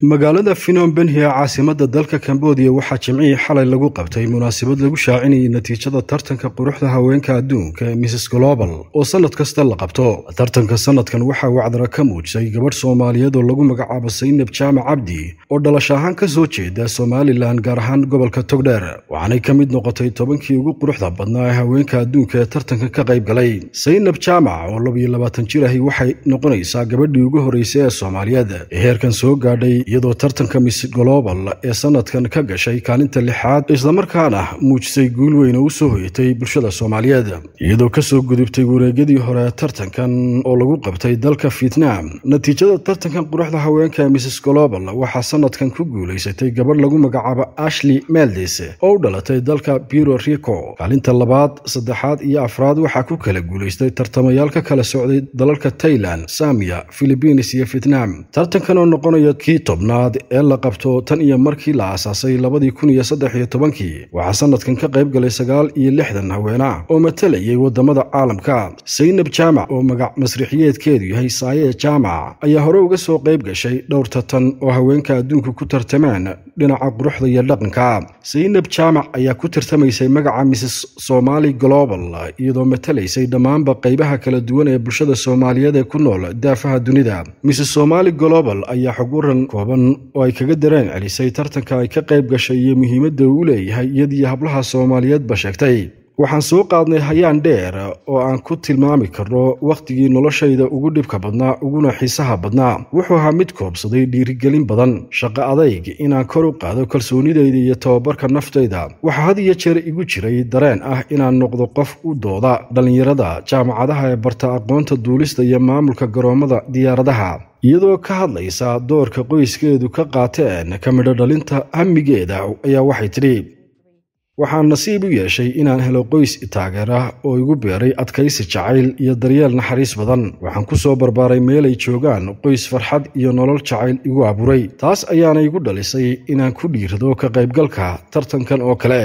magaalada Phnom Penh ee caasimadda dalka Cambodia waxaa jimcihii xalay lagu qabtay munaasabad lagu shaacinayay natiijada tartanka quruxda haweenka adduunka ee Mrs Global oo sanad kasta la qabto. Tartanka sanadkan waxaa wacdara ka muujisay gabadh Soomaaliyeed oo lagu magacaabo Saynab Jaamac Cabdi oo dhalasho ahaan ka soo jeeda Somaliland gaar ahaan gobolka Togdheer, waxaanay ka mid noqotay 10kii ugu quruxda badnaa ee haweenka adduunka ee tartanka ka qayb galay. Saynab Jaamac oo 22 jir ah waxay noqonaysaa gabadhii ugu horeysay ee Soomaaliyeed ee heerkan soo gaadhay iyadoo tartanka Miss Global ee sanadkan ka gashay kaalinta 6aad isla markaana muujisay guul weyn oo soo hoyatay bulshada Soomaaliyeed iyadoo ka soo gudubtay wareegyadii hore tartankan oo lagu qabtay dalka Vietnam. Natiijada tartankan quruxda haweenka ee Miss Global waxaa sanadkan ku guuleysatay gabadh lagu magacaabo Ashley Meldes oo u dhalatay dalka Puerto Rico. Kaalinta 2aad, 3aad iyo 4aad waxaa ku kala guuleystay tartamayaal ka kala socday dalalka Thailand, Zambia, Philippines iyo Vietnam. Tartankan oo noqonaya kii tobnaad ee la qabto tan iyo markii la aasaasay 2013 waxaa sanadkan ka qayb galay 69 haween ah oo matalayay wadamada caalamka. Saynab Jaamac oo magac masrixiyeedkeedu yahay Saye Jaamac ayaa hore uga soo qayb gashay dhowr tartan oo haweenka adduunka ku tartamaan dhinaca quruxda iyo dhaqanka. Saynab Jaamac ayaa ku tartamaysay magaca Mrs Somali Global iyadoo matalaysay dhammaanba qaybaha kala duwan ee bulshada Soomaaliyeed ee ku nool daafaha dunida. Mrs Somali Global ayaa xog waran kooban oo ay kaga dareen celisay tartanka ay ka qayb gashay iyo muhiimadda uu leeyahay iyadii hablaha Soomaaliyeed ba sheegtay. Waxaan soo qaadnay hayaan dheer oo aan ku tilmaami karno waqtigii noloshayda ugu dhibka badnaa uguna xiisaha badnaa. Wuxuu ahaa mid koobsaday dhiirigelin badan, shaqo adayg, inaan kor u qaado kalsoonidayda iyo tababarka naftayda. Waxaa had iyo jeer igu jiray dareen ah inaan noqdo qof u dooda dhalinyarada jaamacadaha ee barta aqoonta duulista iyo maamulka garoomada diyaaradaha. iyadoo ka hadlaysa doorka qoyskeedu ka qaateen ka midho dhalinta hamigeeda ayaa waxay tidhi, waxaan nasiib u yeeshay inaan helo qoys taageera oo igu beeray adkaysi jacayl iyo daryeel naxariis badan. Waxaan ku soo barbaaray meel ay joogaan qoys farxad iyo nolol jacayl igu abuuray. Taas ayaana igu dhalisay inaan ku dhiirado ka qaybgalka tartankan oo kale.